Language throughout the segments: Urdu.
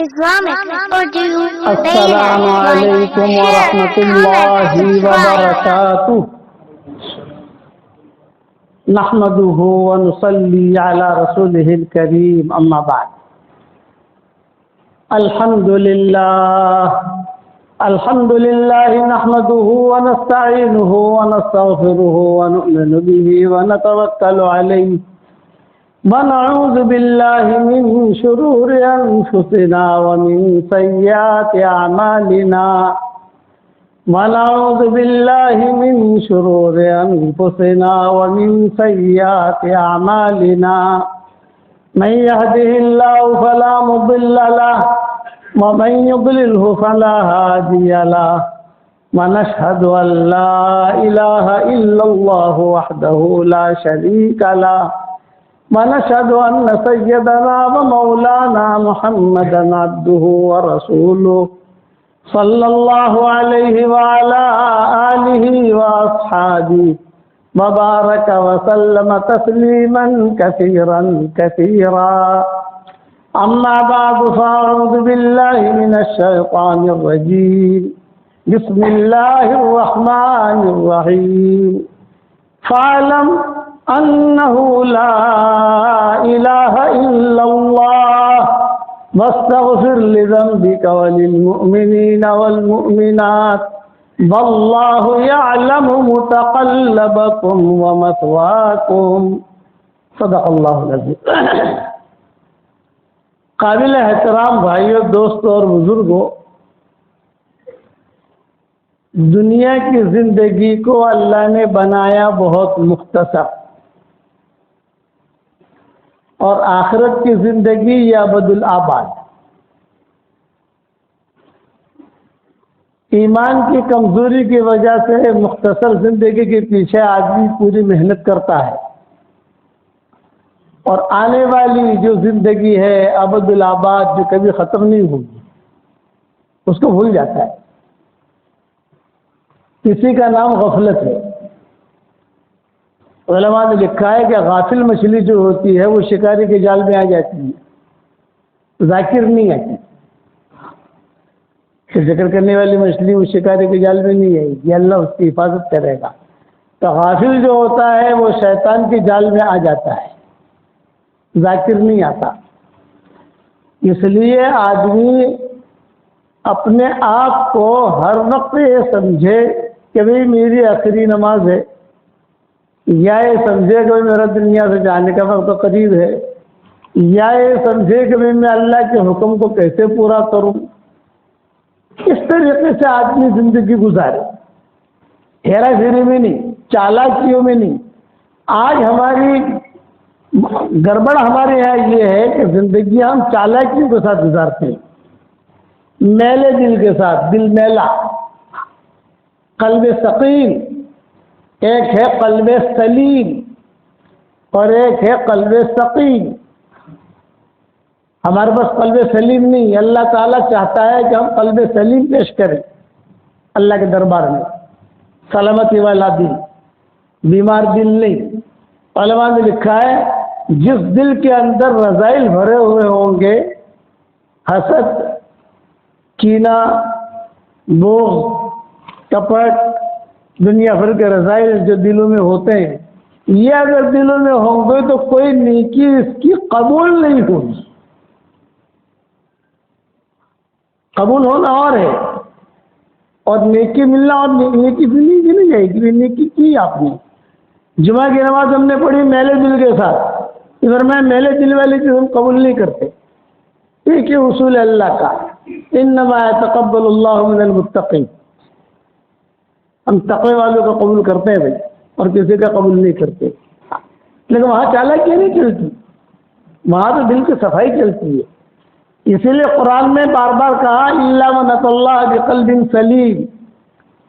Islamic Urdu السلام Beta. علیکم Like, share, ورحمۃ comment, اللہ and subscribe. وبرکاتہ نحمده ونصلي على رسوله الكريم اما بعد الحمد لله نحمده ونستعينه ونستغفره ونؤمن به ونتوكل عليه ونعوذ بالله من شرور أنفسنا ومن سيئات أعمالنا ونعوذ بالله من شرور أنفسنا ومن سيئات أعمالنا من يهده الله فلا مضل له ومن يضلله فلا هادي له ونشهد أن لا إله إلا الله وحده لا شريك له ونشهد أن سيدنا ومولانا محمدا عبده ورسوله صلى الله عليه وعلى آله وأصحابه وبارك وسلم تسليما كثيرا كثيرا أما بعد فأعوذ بالله من الشيطان الرجيم بسم الله الرحمن الرحيم فاعلم أنه لا إله إلا الله واستغفر لذنبك وللمؤمنين والمؤمنات والله يعلم متقلبكم ومثواكم صدق اللہ العظیم۔ قابل احترام بھائیوں، دوستوں اور بزرگوں، دنیا کی زندگی کو اللہ نے بنایا بہت مختصر، اور آخرت کی زندگی یا ابد الآباد۔ ایمان کی کمزوری کی وجہ سے مختصر زندگی کے پیچھے آدمی پوری محنت کرتا ہے، اور آنے والی جو زندگی ہے ابد الآباد جو کبھی ختم نہیں ہوگی، اس کو بھول جاتا ہے۔ کسی کا نام غفلت ہے۔ علماء نے لکھا ہے کہ غافل مچھلی جو ہوتی ہے وہ شکاری کے جال میں آ جاتی ہے، ذاکر نہیں آتی۔ ذکر کرنے والی مچھلی وہ شکاری کے جال میں نہیں آئے گی، اللہ اس کی حفاظت کرے گا۔ تو غافل جو ہوتا ہے وہ شیطان کے جال میں آ جاتا ہے، ذاکر نہیں آتا۔ اس لیے آدمی اپنے آپ کو ہر وقت یہ سمجھے کہ بھئی میری آخری نماز ہے، یا یہ سمجھے کہ میرا دنیا سے جانے کا وقت قریب ہے، یا یہ سمجھے کہ میں اللہ کے حکم کو کیسے پورا کروں۔ اس طریقے سے آدمی زندگی گزارے، ہیرا پھیری میں نہیں، چالاکیوں میں نہیں۔ آج ہماری گڑبڑ ہمارے یہاں یہ ہے کہ زندگی ہم چالاکیوں کے ساتھ گزارتے ہیں، میلے دل کے ساتھ، دل میلا، قلب ثقیل۔ ایک ہے قلب سلیم اور ایک ہے قلب ثقیل۔ ہمارے پاس قلب سلیم نہیں، اللہ تعالیٰ چاہتا ہے کہ ہم قلب سلیم پیش کریں اللہ کے دربار میں، سلامتی والا دل، بیمار دل نہیں۔ علماء نے لکھا ہے جس دل کے اندر رذائل بھرے ہوئے ہوں گے، حسد، کینہ، بغض، کپٹ، دنیا بھر کے رذائل جو دلوں میں ہوتے ہیں، یہ اگر دلوں میں ہوں گے تو کوئی نیکی اس کی قبول نہیں ہوگی۔ قبول ہونا اور ہے، اور نیکی ملنا اور نیکی بھی نہیں جائے گی۔ نیکی کی آپ نے، جمعہ کی نماز ہم نے پڑھی میلے دل کے ساتھ، اگر میں میلے دل والی چیز ہم قبول نہیں کرتے۔ ایک ہی اصول اللہ کا، انما يتقبل اللہ من المتقین۔ ہم تقوی والوں کا قبول کرتے ہیں بھائی، اور کسی کا قبول نہیں کرتے۔ لیکن وہاں چالاکی نہیں چلتی، وہاں تو دل کی صفائی چلتی ہے۔ اسی لیے قرآن میں بار بار کہا الا من اتى الله بقلب سلیم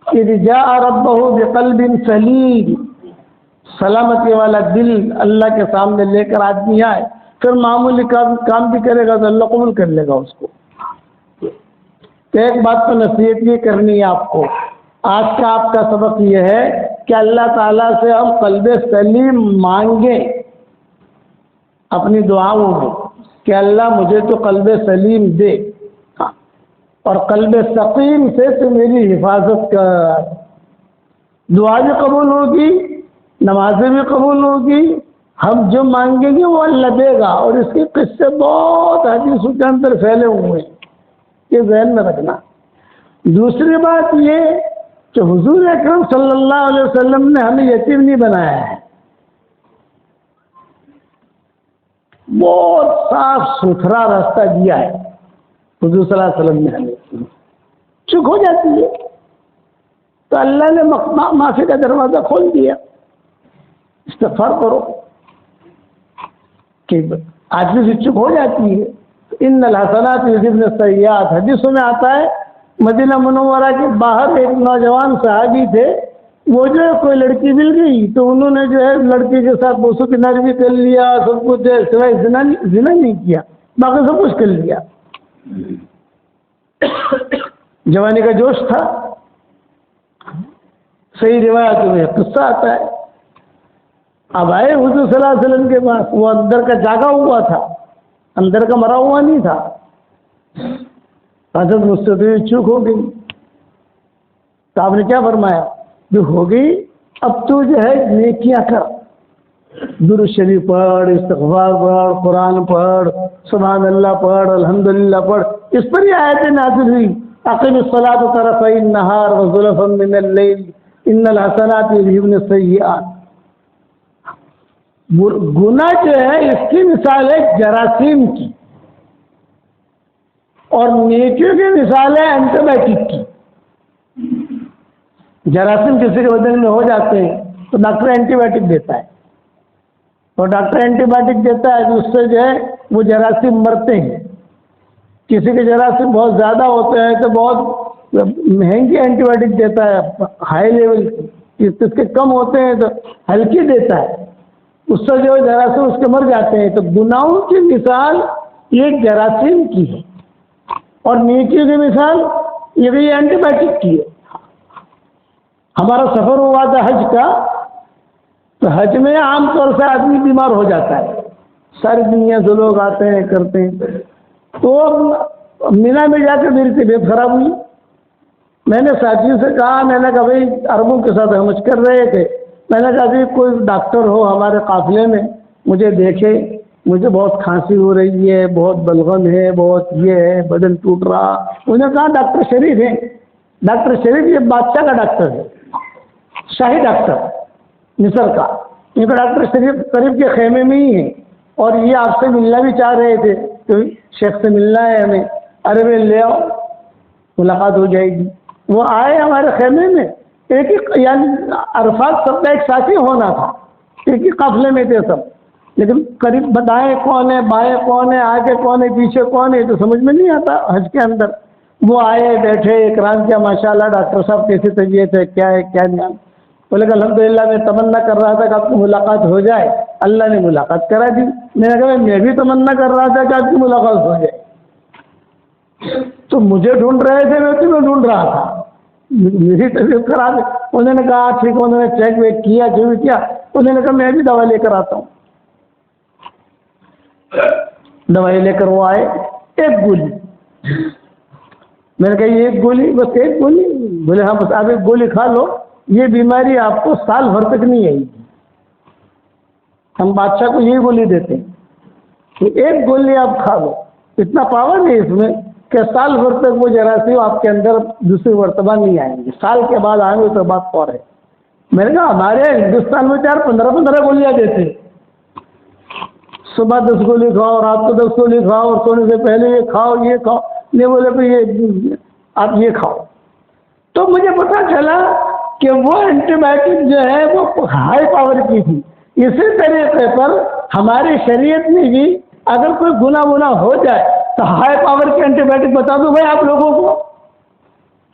اذ جاء ربه بقلب سلیم۔ سلامتی والا دل اللہ کے سامنے لے کر آدمی آئے، پھر معمولی کام بھی کرے گا تو اللہ قبول کر لے گا اس کو۔ ایک بات تو نصیحت یہ کرنی ہے آپ کو، آج کا آپ کا سبق یہ ہے کہ اللہ تعالیٰ سے ہم قلب سلیم مانگیں اپنی دعاؤں میں کہ اللہ مجھے تو قلب سلیم دے۔ اور قلب سقیم سے تو میری حفاظت کر. دعا بھی قبول ہوگی، نمازیں بھی قبول ہوگی، ہم جو مانگیں گے وہ اللہ دے گا. اور اس کے قصے بہت حدیثوں کے اندر پھیلے ہوئے ہیں، یہ ذہن میں رکھنا. دوسری بات یہ کہ حضور اکرم صلی اللہ علیہ وسلم نے ہمیں یتیم نہیں بنایا ہے، بہت صاف ستھرا راستہ دیا ہے حضور صلی اللہ علیہ وسلم نے ہمیں. چک ہو جاتی ہے تو اللہ نے معافی کا دروازہ کھول دیا. استغفار کرو کہ آدمی سے چک ہو جاتی ہے. ان الحسنات یذهبن السیئات، حدیثوں میں آتا ہے مدینہ منورہ کے باہر ایک نوجوان صحابی تھے، وہ جو ہے کوئی لڑکی مل گئی تو انہوں نے جو ہے لڑکی کے ساتھ بوسو کنار بھی کر لیا، سب کچھ سوائے زنا نہیں کیا، باقی سب کچھ کر لیا. جوانی کا جوش تھا. صحیح روایت میں قصہ آتا ہے. اب آئے حضور صلی اللہ علیہ وسلم کے پاس، وہ اندر کا جاگا ہوا تھا، اندر کا مرا ہوا نہیں تھا. حضرت مجھ سے تو یہ چوک ہو گئی. تو آپ نے کیا فرمایا؟ جو ہو گئی اب تو جو ہے نیکیاں کر، درود شریف پڑھ، استغفار پڑھ، قرآن پڑھ، سبحان اللہ پڑھ، الحمدللہ پڑھ. اس پر یہ آیتیں نازل ہوئی، اقم الصلاۃ طرفی النہار وزلفا من اللیل ان الحسنات یذهبن السیئات. گناہ جو ہے اس کی مثال ہے جراثیم کی، اور نیکیوں کی مثال ہے اینٹی بایوٹک کی. جراثیم کسی کے بدن میں ہو جاتے ہیں تو ڈاکٹر اینٹی بایوٹک دیتا ہے، اور ڈاکٹر اینٹی بایوٹک دیتا ہے تو اس سے جو ہے وہ جراثیم مرتے ہیں. کسی کے جراثیم بہت زیادہ ہوتے ہیں تو بہت مہنگی اینٹی بایوٹک دیتا ہے ہائی لیول کی، اس کے کم ہوتے ہیں تو ہلکی دیتا ہے، اس سے جو جراثیم اس کے مر جاتے ہیں. تو گناہوں کی مثال یہ جراثیم کی ہے، اور نیکیوں کی مثال یہ اینٹی بایوٹک کی ہے. ہمارا سفر ہوا تھا حج کا، تو حج میں عام طور سے آدمی بیمار ہو جاتا ہے، ساری دنیا سے لوگ آتے ہیں کرتے ہیں. تو مینا میں جا کر میری طبیعت خراب ہوئی. میں نے ساتھیوں سے کہا، میں نے کہا بھائی عربوں کے ساتھ ہم کر رہے تھے، میں نے کہا کہ کوئی ڈاکٹر ہو ہمارے قافلے میں مجھے دیکھے، مجھے بہت کھانسی ہو رہی ہے، بہت بلغم ہے، بہت یہ ہے، بدن ٹوٹ رہا. انہوں نے کہا ڈاکٹر شریف ہے. ڈاکٹر شریف یہ بادشاہ کا ڈاکٹر ہے، شاہی ڈاکٹر مصر کا. یہ تو ڈاکٹر شریف قریب کے خیمے میں ہی ہے، اور یہ آپ سے ملنا بھی چاہ رہے تھے تو شیخ سے ملنا ہے ہمیں. ارے بھائی لے آؤ، ملاقات ہو جائے گی. وہ آئے ہمارے خیمے میں، ایک ہی یعنی عرفات سب کا ایک ساتھی ہونا تھا، ایک ہی قافلے میں تھے سب، لیکن قریب دائیں کون ہے، بائیں کون ہے، آگے کون ہے، پیچھے کون ہے تو سمجھ میں نہیں آتا حج کے اندر. وہ آئے بیٹھے، اکرام کیا، ماشاءاللہ ڈاکٹر صاحب کیسی طبیعت ہے، کیا ہے کیا نام. بولے کہ الحمدللہ میں تمنا کر رہا تھا کہ آپ کی ملاقات ہو جائے، اللہ نے ملاقات کرا دی. میں نے کہا میں بھی تمنا کر رہا تھا کہ آپ کی ملاقات ہو جائے. تو مجھے ڈھونڈ رہے تھے، میں تمہیں ڈھونڈ رہا تھا، میری طبیعت خراب ہے. انہوں نے کہا ٹھیک، انہوں نے چیک ویک کیا، جو بھی کیا. انہوں نے کہا میں بھی دوا لے کر آتا ہوں. دوائی لے کر وہ آئے، ایک گولی. میں نے کہا یہ ایک گولی، بس ایک گولی؟ بولے ہاں بس آپ ایک گولی کھا لو، یہ بیماری آپ کو سال بھر تک نہیں آئے گی. ہم بادشاہ کو یہی گولی دیتے ہیں کہ ایک گولی آپ کھا لو. اتنا پاور ہے اس میں کہ سال بھر تک وہ جراثیم آپ کے اندر دوسری مرتبہ نہیں آئیں گے، سال کے بعد آئیں گے تو بات اور ہے. میں نے کہا ہمارے ہندوستان میں 15 گولیاں دیتے ہیں، صبح 10 گولی کھاؤ، رات کو 10 گولی کھاؤ، اور سونے سے پہلے یہ کھاؤ یہ کھاؤ. نہیں بولے کہ یہ آپ یہ کھاؤ. تو مجھے پتا چلا کہ وہ اینٹی بایوٹک جو ہے وہ ہائی پاور کی تھی. اسی طریقے پر ہماری شریعت میں بھی اگر کوئی گناہ ونا ہو جائے تو ہائی پاور کی اینٹی بایوٹک بتا دوں بھائی آپ لوگوں کو.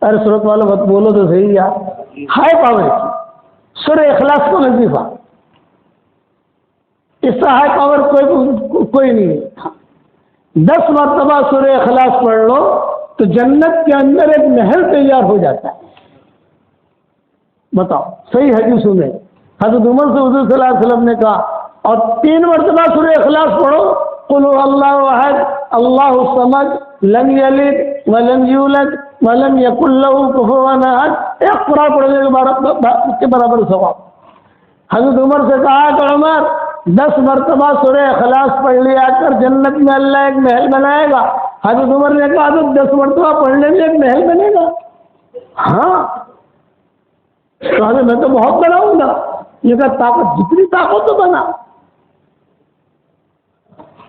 ارے صورت والا بات بولو تو صحیح یار. ہائی پاور کی سورہ اخلاص کا وظیفہ، اس سے ہائی پاور کوئی نہیں ہے. 10 مرتبہ سورہ اخلاص پڑھ لو تو جنت کے اندر ایک محل تیار ہو جاتا ہے. بتاؤ، صحیح حدیثوں میں حضرت عمر سے حضور صلی اللہ علیہ وسلم نے کہا، اور 3 مرتبہ سورہ اخلاص پڑھو، قل هو اللہ احد اللہ الصمد لم یلد ولم یولد ولم یکن لہ کفوا احد، ایک قرآن پڑھنے کے برابر ثواب۔ حضرت عمر سے کہا کہ عمر 10 مرتبہ سورہ اخلاص پڑھ لیا کر، جنت میں اللہ ایک محل بنائے گا۔ حضرت عمر نے کہا تو 10 مرتبہ پڑھنے میں ایک محل بنے گا؟ ہاں، کہا میں تو بہت بناؤں گا۔ یہ کہا طاقت جتنی طاقت تو بنا،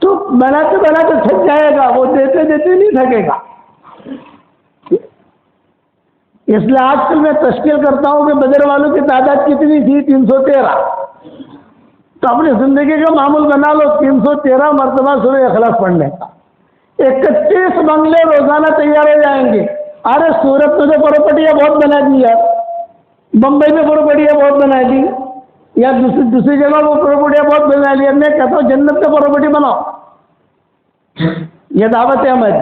تو بناتے بناتے تھک جائے گا، وہ دیتے دیتے نہیں تھکے گا۔ اس لیے آج کل میں تشکیل کرتا ہوں کہ بدر والوں کی تعداد کتنی تھی؟ 313۔ تو اپنی زندگی کا معمول بنا لو 313 مرتبہ سورہ اخلاص پڑھنے کا۔ 31 بنگلے روزانہ تیار ہو جائیں گے۔ ارے سورت میں تو پراپرٹیاں بہت بنا دی ہے، بمبئی میں پراپرٹیاں بہت بنا دی، یا دوسری جگہ وہ پراپرٹیاں بہت بنا لی۔ میں کہتا ہوں جنت میں پراپرٹی بناؤ، یہ دعوت احمد،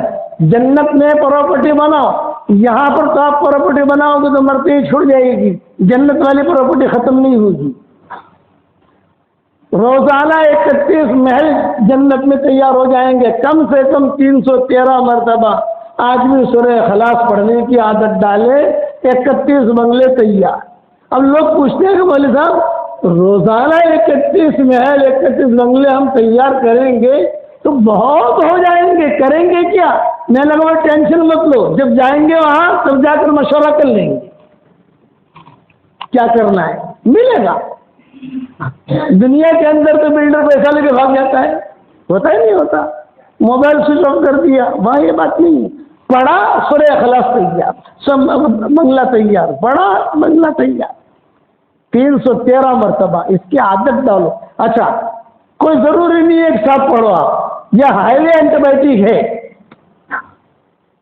جنت میں پراپرٹی بناؤ۔ یہاں پر تو آپ پراپرٹی بناؤ گے تو مرتے ہی چھوڑ جائے گی، جنت والی پراپرٹی ختم نہیں ہوگی۔ روزانہ 31 محل جنت میں تیار ہو جائیں گے، کم سے کم 313 مرتبہ آدمی سورہ اخلاص پڑھنے کی عادت ڈالے، 31 بنگلے تیار۔ اب لوگ پوچھتے ہیں کہ مولوی صاحب روزانہ 31 محل 31 بنگلے ہم تیار کریں گے تو بہت ہو جائیں گے، کریں گے کیا؟ میں لگا ٹینشن مت لو، جب جائیں گے وہاں تب جا کر مشورہ کر لیں گے کیا کرنا ہے، ملے گا۔ دنیا کے اندر تو بلڈر پیسہ لے کے بھاگ جاتا ہے، ہوتا ہی نہیں ہوتا، موبائل سوئچ آف کر دیا، وہاں یہ بات نہیں ہے۔ پڑھا سورہ اخلاص تیار، سب بنگلہ تیار، پڑھا بنگلہ تیار، 313 مرتبہ اس کی عادت ڈالو۔ اچھا کوئی ضروری نہیں ایک ساتھ پڑھو آپ، یہ ہائیوے اینٹی بائیوٹک ہے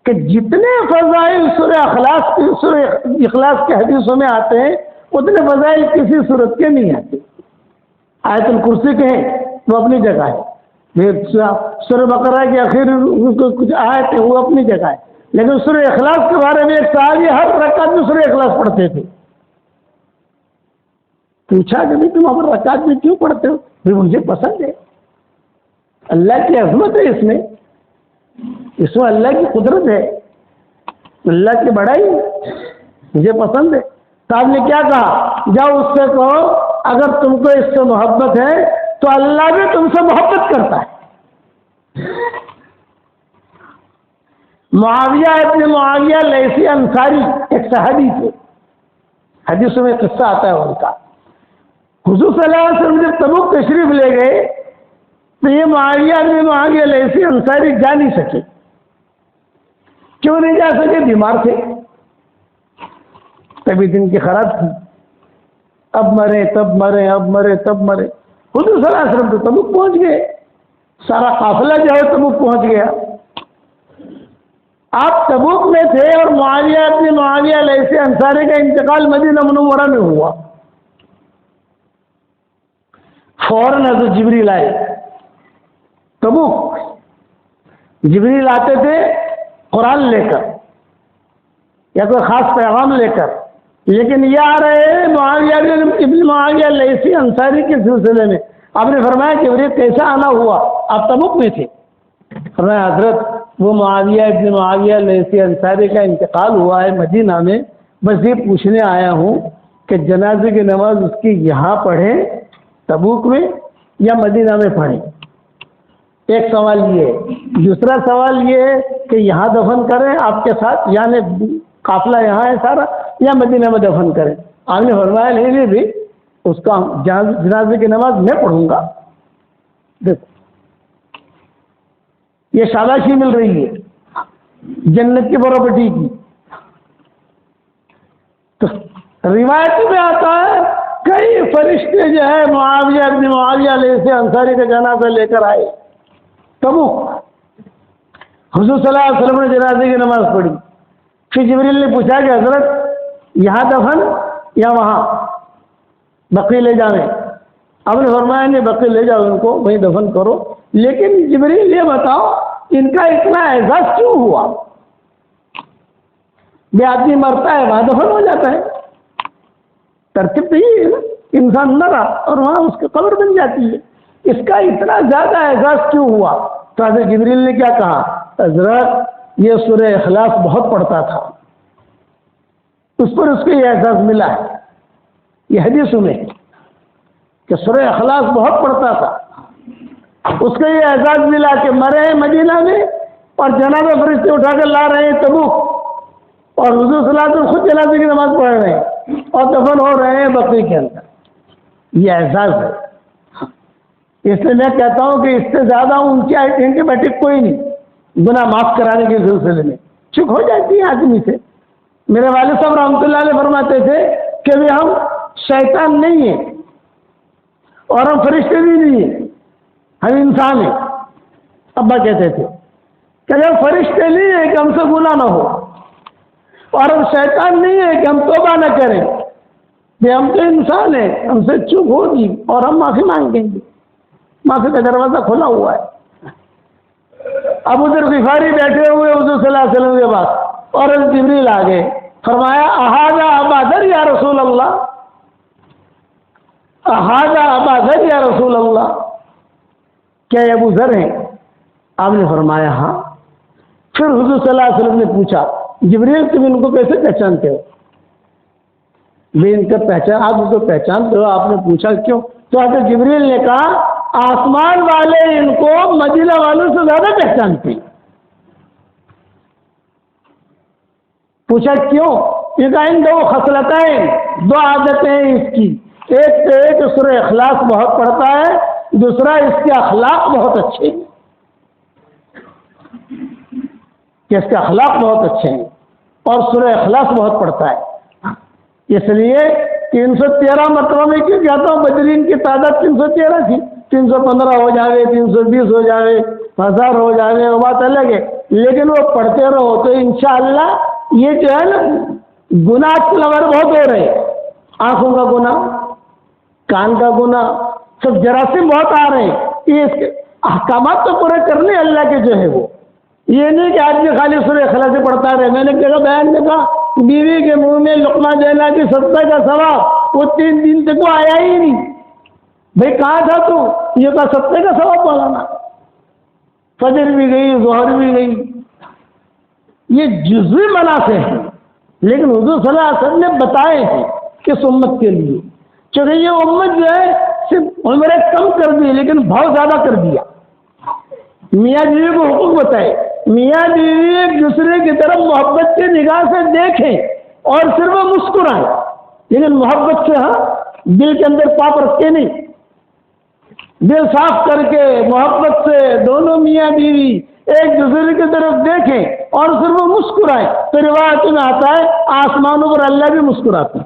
کہ جتنے فضائل سورہ اخلاص کے حدیثوں میں آتے ہیں اتنے فضائل کسی صورت کے نہیں آتے۔ آیت الکرسی کے ہیں وہ اپنی جگہ ہے، سورہ بقرہ کے آخر کچھ آیت ہے وہ اپنی جگہ ہے، لیکن سورہ اخلاص کے بارے میں ایک صحابی ہر رکعت میں سورہ اخلاص پڑھتے تھے۔ پوچھا کہ تم ہر رکعت میں کیوں پڑھتے ہو؟ مجھے پسند ہے، اللہ کی عظمت ہے اس میں اللہ کی قدرت ہے، اللہ کی بڑائی مجھے پسند ہے۔ صاحب نے کیا کہا؟ جاؤ اس سے کہو اگر تم کو اس سے محبت ہے تو اللہ بھی تم سے محبت کرتا ہے۔ معاویہ ابن معاویہ لیثی انصاری ایک صحابی تھے، حدیثوں میں قصہ آتا ہے ان کا۔ حضور صلی اللہ علیہ وسلم جب تبوک تشریف لے گئے تو یہ معاویہ ابن معاویہ لیثی انصاری جا نہیں سکے۔ کیوں نہیں جا سکے؟ بیمار تھے، طبیعت ان کی خراب تھی، اب مرے تب مرے، اب مرے تب مرے۔ حضور صلی اللہ علیہ وسلم تو تبوک پہنچ گئے، سارا قافلہ جو ہے تبوک پہنچ گیا۔ آپ تبوک میں تھے اور معاویہ ابن معاویہ لیثی انصاری کا انتقال مدینہ منورہ میں ہوا۔ فوراً حضرت جبریل آئے تبوک، جبریل آتے تھے قرآن لے کر یا کوئی خاص پیغام لے کر، لیکن یہ آ رہے معاویہ ابن معاویہ لیثی انصاری کے سلسلے میں۔ آپ نے فرمایا کہ وہ کیسا آنا ہوا؟ آپ تبوک میں تھے۔ فرمایا حضرت وہ معاویہ ابن معاویہ لیثی انصاری کا انتقال ہوا ہے مدینہ میں، بس یہ پوچھنے آیا ہوں کہ جنازے کی نماز اس کی یہاں پڑھیں تبوک میں یا مدینہ میں پڑھیں؟ ایک سوال یہ ہے۔ دوسرا سوال یہ ہے کہ یہاں دفن کریں آپ کے ساتھ، یعنی قافلہ یہاں ہے سارا، یا مدینہ میں دفن کریں؟ آپ نے فرمایا نہیں بھی اس کا جنازے کی نماز میں پڑھوں گا۔ دیکھو یہ شاباشی مل رہی ہے جنت کی پراپرٹی کی۔ تو روایت میں آتا ہے کئی فرشتے جو ہے معاویہ ابن معاویہ لیثی انصاری کا جنازہ لے کر آئے تبوک۔ حضور صلی اللہ علیہ وسلم نے جنازے کی نماز پڑھی، پھر جبریل نے پوچھا کہ حضرت یہاں دفن یا وہاں بقیع لے جاویں؟ آپ نے فرمایا نہیں بقیع لے جاؤ ان کو، وہیں دفن کرو۔ لیکن جبریل یہ بتاؤ ان کا اتنا اعزاز کیوں ہوا؟ یہ آدمی مرتا ہے وہاں دفن ہو جاتا ہے، ترتیب تو یہ ہے نا، انسان مرا اور وہاں اس کی قبر بن جاتی ہے، اس کا اتنا زیادہ اعزاز کیوں ہوا؟ تو حضرت جبریل نے کیا کہا؟ حضرت یہ سورہ اخلاص بہت پڑھتا تھا، اس پر اس کو یہ اعزاز ملا ہے. یہ حدیث سنیں کہ سورہ اخلاص بہت پڑھتا تھا، اس کو یہ اعزاز ملا کہ مرے ہیں مدینہ میں اور جنازہ فرشتے اٹھا کر لا رہے ہیں تبوک، اور حضور صلی اللہ علیہ وسلم خود جنازے کی نماز پڑھ رہے ہیں اور دفن ہو رہے ہیں بقیع کے اندر. یہ اعزاز ہے. اس لیے میں کہتا ہوں کہ اس سے زیادہ اونچی اینٹی کوئی نہیں گناہ معاف کرانے کے سلسلے میں. چک ہو جاتی ہے آدمی سے. میرے والد صاحب رحمۃ اللہ علیہ فرماتے تھے کہ بھی ہم شیطان نہیں ہیں اور ہم فرشتے بھی نہیں ہیں، ہم انسان ہیں. ابا کہتے تھے کہ اگر فرشتے نہیں ہیں کہ ہم سے گناہ نہ ہو، اور ہم شیطان نہیں ہے کہ ہم توبہ نہ کریں، کہ ہم تو انسان ہیں، ہم سے چوک ہوگی اور ہم معافی مانگیں گے. معافی کا دروازہ کھلا ہوا ہے. ابو ذر غفاری بیٹھے ہوئے حضور صلی اللہ علیہ وسلم کے پاس اور جبریل آ گئے. فرمایا احاذا ابا ذر یا رسول اللہ، احاذا ابا ذر یا رسول اللہ، کیا یہ ابو ذر ہیں؟ آپ نے فرمایا ہاں. پھر حضور صلی اللہ علیہ وسلم نے پوچھا جبریل تم ان کو کیسے پہچانتے ہو؟ میں ان کا پہچان، آپ ان کو پہچانتے ہو؟ آپ نے پوچھا کیوں؟ تو حضرت جبریل نے کہا آسمان والے ان کو مدینہ والوں سے زیادہ پہچانتے ہیں. پوچھا کیوں؟ یہ کہا ان دو خصلتیں، دو عادتیں ہیں اس کی. ایک تو ایک سورہ اخلاص بہت پڑھتا ہے، دوسرا اس کے اخلاق بہت اچھے ہیں، کہ اس کے اخلاق بہت اچھے ہیں اور سورہ اخلاص بہت پڑھتا ہے. اس لیے 313 مرتبہ میں کیوں کہتا ہوں بدرین کی تعداد 313 تھی. 315 ہو جاوے، 320 ہو جاوے، 1000 ہو جاوے، وہ بات الگ ہے، لیکن وہ پڑھتے رہو تو انشاءاللہ یہ جو ہے نا گناہ کے لمحے بہت ہو رہے ہیں. آنکھوں کا گناہ، کان کا گناہ، سب جراثیم بہت آ رہے ہیں. یہ اس کے احکامات تو پورے کرنے اللہ کے جو ہے وہ، یہ نہیں کہ آدمی خالی سورہ اخلاص سے پڑھتا رہے. میں نے کہا بیان میں کہا بیوی کے منہ میں لقمہ دینا کہ صدقہ کا ثواب وہ 3 دن تک وہ آیا ہی نہیں. بھائی کہاں تھا تو؟ یہ کہا صدقے کا ثواب پڑھانا. فجر بھی گئی، ظہر بھی گئی. یہ جزوی منافع ہیں، لیکن حضور صلی اللہ علیہ وسلم نے بتائے ہیں کہ اس امت کے لیے، چونکہ یہ امت جو ہے صرف عمریں کم کر دی لیکن بہت زیادہ کر دیا. میاں بیوی کو حقوق بتائے، میاں بیوی ایک دوسرے کی طرف محبت کی نگاہ سے دیکھیں اور صرف مسکرائیں، لیکن محبت سے، ہاں دل کے اندر پاپ رکھتے نہیں. دل صاف کر کے محبت سے دونوں میاں بیوی ایک دوسرے کی طرف دیکھیں اور صرف مسکرائیں. تو روایت میں آتا ہے آسمانوں پر اللہ بھی مسکراتے ہیں.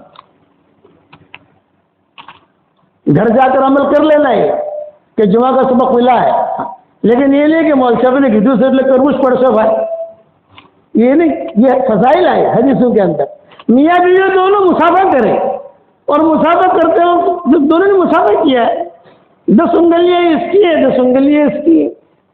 گھر جا کر عمل کر لینا ہے کہ جمعہ کا سبق ملا ہے، لیکن یہ نہیں کہ مولوی صاحب نے گھٹو سے لے کر مجھ پڑھ سے بھائی، یہ نہیں. یہ فضائل آئے حدیثوں کے اندر. میاں بیوی دونوں مسافہ کریں اور مسافہ کرتے ہو جب دونوں نے مسافہ کیا ہے، 10 انگلیاں اس کی ہے، 10 انگلیاں اس کی ہے.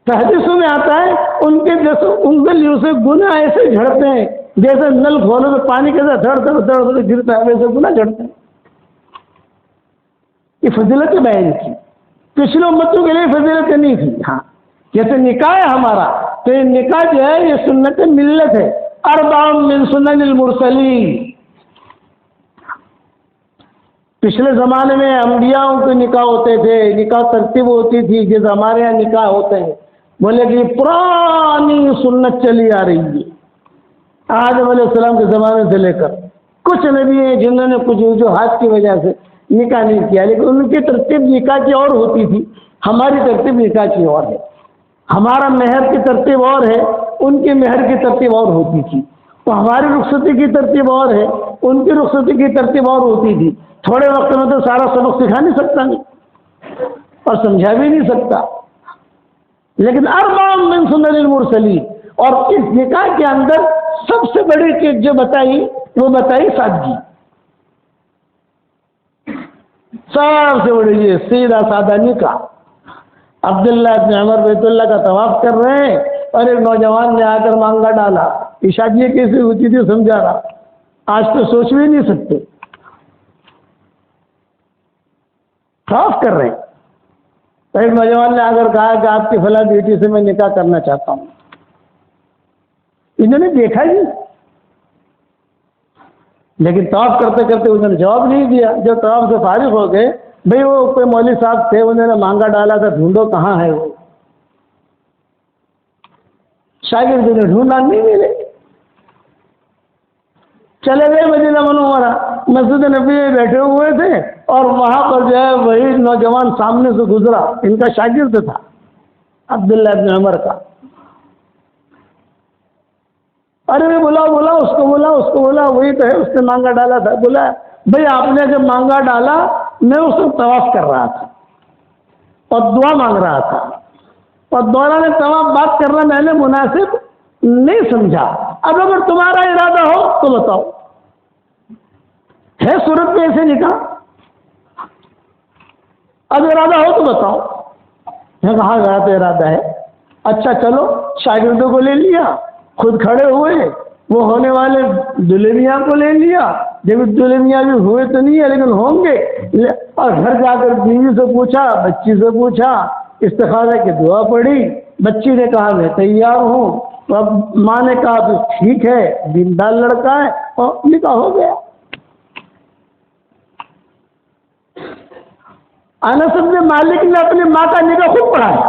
تو حدیثوں میں آتا ہے ان کے 10 انگلیوں سے گناہ ایسے جھڑتے ہیں جیسے نل کھولو تو پانی کے ساتھ دھڑ دھڑ دھڑ دھڑ گرتا ہے، ویسے گناہ جھڑتے ہیں. یہ فضیلت بیان کی. پچھلے امتوں کے لیے فضیلت نہیں تھی. ہاں جیسے نکاح ہے ہمارا، تو یہ نکاح جو ہے یہ سنت ملت ہے. 4 من سنن المرسلین. پچھلے زمانے میں انبیاءوں کے نکاح ہوتے تھے، نکاح ترتیب ہوتی تھی جیسے ہمارے یہاں نکاح ہوتے ہیں. بولے کہ پرانی سنت چلی آ رہی ہے آدم علیہ السلام کے زمانے سے لے کر. کچھ نبی ہیں جنہوں نے کچھ وجوہات کی وجہ سے نکاح نہیں کیا، لیکن ان کی ترتیب نکاح کی اور ہوتی تھی، ہماری ترتیب نکاح کی اور ہے. ہمارا مہر کی ترتیب اور ہے، ان کی مہر کی ترتیب اور ہوتی تھی. تو ہماری رخصتی کی ترتیب اور ہے، ان کی رخصتی کی ترتیب اور ہوتی تھی. تھوڑے وقت میں تو سارا سبق سکھا نہیں سکتا اور سمجھا بھی نہیں سکتا، لیکن 4 من سنن المرسلین. اور اس نکاح کے اندر سب سے بڑی چیز جو بتائی وہ بتائی سادگی. سب سے بڑی چیز سیدھا سادہ نکاح. عبداللہ ابن عمر بیت اللہ کا طواف کر رہے ہیں اور ایک نوجوان نے آ کر مانگا ڈالا. یہ شادی کیسے ہوتی تھی سمجھا رہا. آج تو سوچ بھی نہیں سکتے. طواف کر رہے ہیں تو ایک نوجوان نے اگر کہا کہ آپ کی فلاں بیٹی سے میں نکاح کرنا چاہتا ہوں، انہوں نے دیکھا ہی لیکن طواف کرتے کرتے انہوں نے جواب نہیں دیا. جب طواف سے فارغ ہو گئے، بھئی وہ کوئی مولوی صاحب تھے، انہوں نے مانگا ڈالا تھا، ڈھونڈو کہاں ہے وہ. شاگرد نے ڈھونڈا، نہیں ملے. چلے گئے مدینہ منورہ، مسجد نبی میں بیٹھے ہوئے تھے اور وہاں پر جو ہے وہی نوجوان سامنے سے گزرا، ان کا شاگرد تھا عبداللہ ابن عمر کا. ارے بلا اس کو بولا وہی تو ہے، اس نے مانگا ڈالا تھا. بولا بھئی آپ نے جب مانگا ڈالا میں اس کو طواف کر رہا تھا اور دعا مانگ رہا تھا، اور دوران طواف بات کرنا میں نے مناسب نہیں سمجھا. اب اگر تمہارا ارادہ ہو تو بتاؤ، ہے صورت میں ایسے نکاح؟ اب ارادہ ہو تو بتاؤ. میں کہا میرا تو ارادہ ہے. اچھا چلو، شاگردوں کو لے لیا، خود کھڑے ہوئے، وہ ہونے والے دلہنیاں کو لے لیا. جب دلہنیاں بھی ہوئے تو نہیں ہے لیکن ہوں گے، اور گھر جا کر بیوی سے پوچھا، بچی سے پوچھا، استخارہ کی دعا پڑھی. بچی نے کہا میں تیار ہوں. اب ماں نے کہا تو ٹھیک ہے، دیندار لڑکا ہے، اور نکاح ہو گیا. انس بن مالک نے اپنی ماں کا نکاح خود پڑھایا.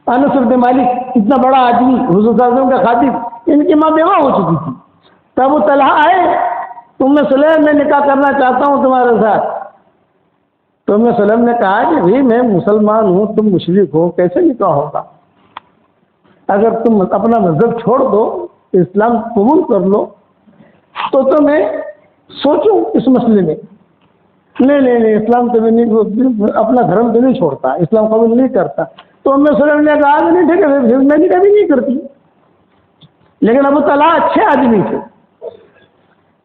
انس بن مالک اتنا بڑا آدمی، حضور صلی اللہ علیہ وسلم کا خادم، ان کی ماں بیوہ ہو چکی تھی. تب وہ طلحہ آئے، ام سلیم میں نکاح کرنا چاہتا ہوں تمہارے ساتھ. تو ام سلیم نے کہا کہ بھائی میں مسلمان ہوں، تم مشرک ہو، کیسے نکاح ہوگا؟ اگر تم اپنا مذہب چھوڑ دو، اسلام قبول کر لو تو میں سوچوں اس مسئلے میں. نہیں، اسلام تو نہیں، اپنا دھرم تو نہیں چھوڑتا، اسلام قبول نہیں کرتا. تو ام سلیم نے کہا کہ نہیں ٹھیک ہے، میں نے کبھی نہیں کرتی. لیکن ابو طلحہ اچھے آدمی تھے.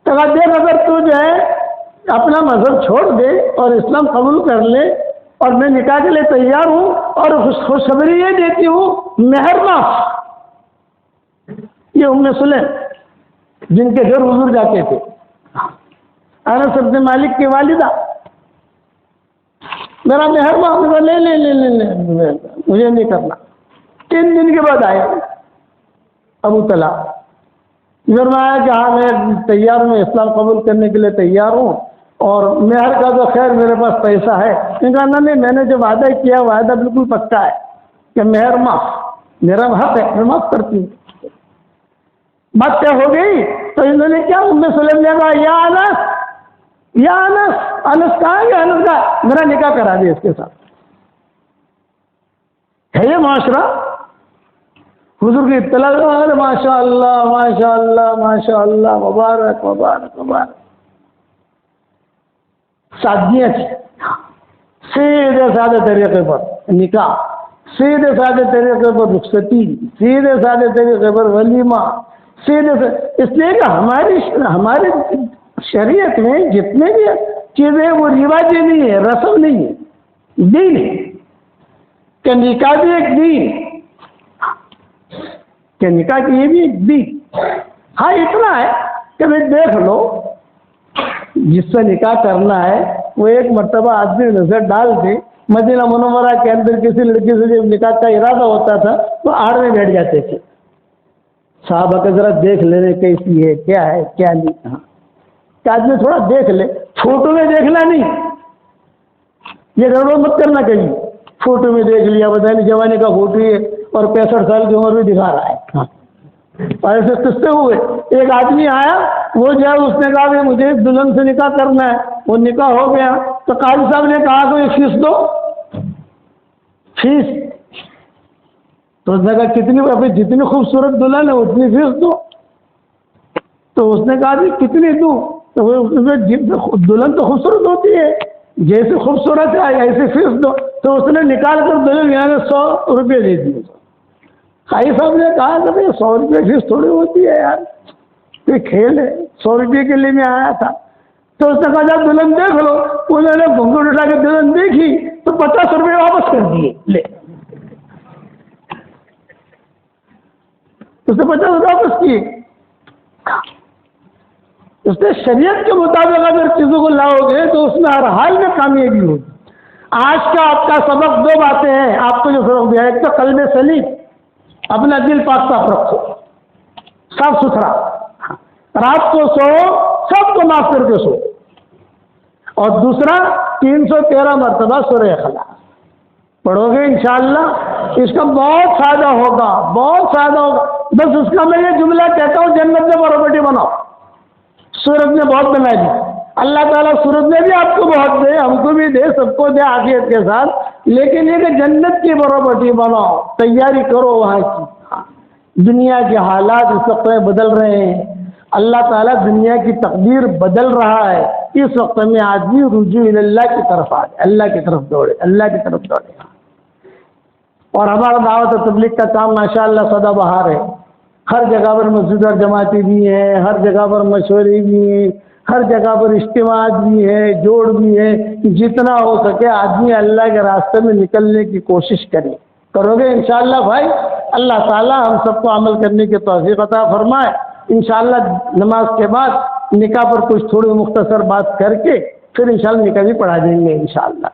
تو دیکھ اگر تو جو ہے اپنا مذہب چھوڑ دے اور اسلام قبول کر لے اور میں نکاح کے لیے تیار ہوں، اور خوشخبری یہ دیتی ہوں مہر معاف. یہ ام سلیم جن کے گھر حضور جاتے تھے، انس بن مالک کی والدہ، میرا مہر معاف. لے مجھے نہیں کرنا. 3 دن کے بعد آئے ابو طلحہ، فرمایا کہ ہاں میں تیار ہوں، اسلام قبول کرنے کے لیے تیار ہوں، اور مہر کا تو خیر میرے پاس پیسہ ہے. کہا نہیں، میں نے جو وعدہ کیا وعدہ بالکل پکا ہے کہ مہر معاف، میرا حق ہے، میں معاف کرتی ہوں. بات کیا ہو گئی؟ تو انہوں نے کیا، ام سلیم نے کہا یا انس کہا کہ انس کا میرا نکاح کرا دے اس کے ساتھ. ہے یہ معاشرہ؟ حضور کی اطلاع، ماشاء اللہ ماشاء اللہ ماشاء اللہ، مبارک مبارک مبارک. شادیاں تھی سیدھے سادے طریقے پر نکاح، سیدھے سادے طریقے پر رخصتی، سیدھے سادے طریقے پر ولیمہ، سیدھے سے. اس لیے کہ ہماری شریعت میں جتنے بھی چیزیں وہ رواجیں نہیں ہے، رسم نہیں ہے، دین ہے. کہ نکاح بھی ایک دین، کہ نکاح کی یہ بھی ایک دین. ہاں اتنا ہے کہ بھائی دیکھ لو، جس سے نکاح کرنا ہے وہ ایک مرتبہ آدمی نظر ڈال دے. مدینہ منورہ کے اندر کسی لڑکی سے جب نکاح کا ارادہ ہوتا تھا تو آڑ میں بیٹھ جاتے تھے. صحابہ کا ذرا دیکھ لینے کیسی ہے، کیا ہے کیا نہیں. ہاں کہ آدمی تھوڑا دیکھ لے، فوٹو میں دیکھنا نہیں، یہ گڑبڑ مت کرنا کہیں. فوٹو میں دیکھ لیا، بتانے جوانی کا فوٹو ہے اور 65 سال کی عمر بھی دکھا رہا ہے. ہاں ایسے قصے ہوئے. ایک آدمی آیا، وہ جو ہے اس نے کہا کہ مجھے دلہن سے نکاح کرنا ہے. وہ نکاح ہو گیا تو قاضی صاحب نے کہا کہ یہ فیس دو، فیس. تو اس نے کہا کتنی؟ ابھی جتنی خوبصورت دلہن ہے اتنی فیس دو. تو اس نے کہا کہ کتنی دوں؟ تو دلہن تو خوبصورت ہوتی ہے، جیسے خوبصورت ہے ایسے فیس دو. تو اس نے نکال کر دلہن یہاں 100 روپے دے دیے. قاضی صاحب نے کہا کہ 100 روپے فیس تھوڑی ہوتی ہے یار، کوئی کھیل ہے، 100 روپے کے لیے میں آیا تھا. تو اس نے کہا جب دلہن دیکھ لو. انہوں نے گھنگھٹ اٹھا کے دلہن دیکھی تو 50 روپے واپس کر دیے. لے اس نے 50 روپے واپس کیے. اس نے شریعت کے مطابق اگر چیزوں کو لاؤ گے تو اس میں ہر حال میں کامیابی ہوگی. آج کا آپ کا سبق دو باتیں ہیں آپ کو جو سبق دیا ہے، ایک تو قلب سلیم، اپنا دل پاک صاف رکھو، صاف ستھرا، رات کو سو سب کو معاف کر کے سو، اور دوسرا 313 مرتبہ سورہ اخلاص پڑھو گے انشاءاللہ، اس کا بہت فائدہ ہوگا، بہت فائدہ ہوگا۔ بس اس کا میں یہ جملہ کہتا ہوں، جنت میں پراپرٹی بناؤ، سورت میں بہت بنا دی، اللہ تعالیٰ سورت میں بھی آپ کو بہت دے، ہم کو بھی دے، سب کو دے عافیت کے ساتھ، لیکن یہ کہ جنت کی پراپرٹی بناؤ، تیاری کرو وہاں کی۔ دنیا کے حالات اس وقت میں بدل رہے ہیں، اللہ تعالیٰ دنیا کی تقدیر بدل رہا ہے، اس وقت میں آدمی رجوع اللہ کی طرف آ جائے، اللہ کی طرف دوڑے، اللہ کی طرف دوڑے۔ اور ہمارا دعوت و تبلیغ کا کام ماشاءاللہ سدا بہار ہے، ہر جگہ پر مسجد اور جماعتیں بھی ہیں، ہر جگہ پر مشورے بھی ہیں، ہر جگہ پر اجتماعات بھی ہے، جوڑ بھی ہے، جتنا ہو سکے آدمی اللہ کے راستے میں نکلنے کی کوشش کرے، کرو گے انشاءاللہ بھائی، اللہ تعالیٰ ہم سب کو عمل کرنے کی توفیق عطا فرمائے۔ انشاءاللہ نماز کے بعد نکاح پر کچھ تھوڑی مختصر بات کر کے پھر انشاءاللہ نکاح بھی پڑھا دیں گے انشاءاللہ۔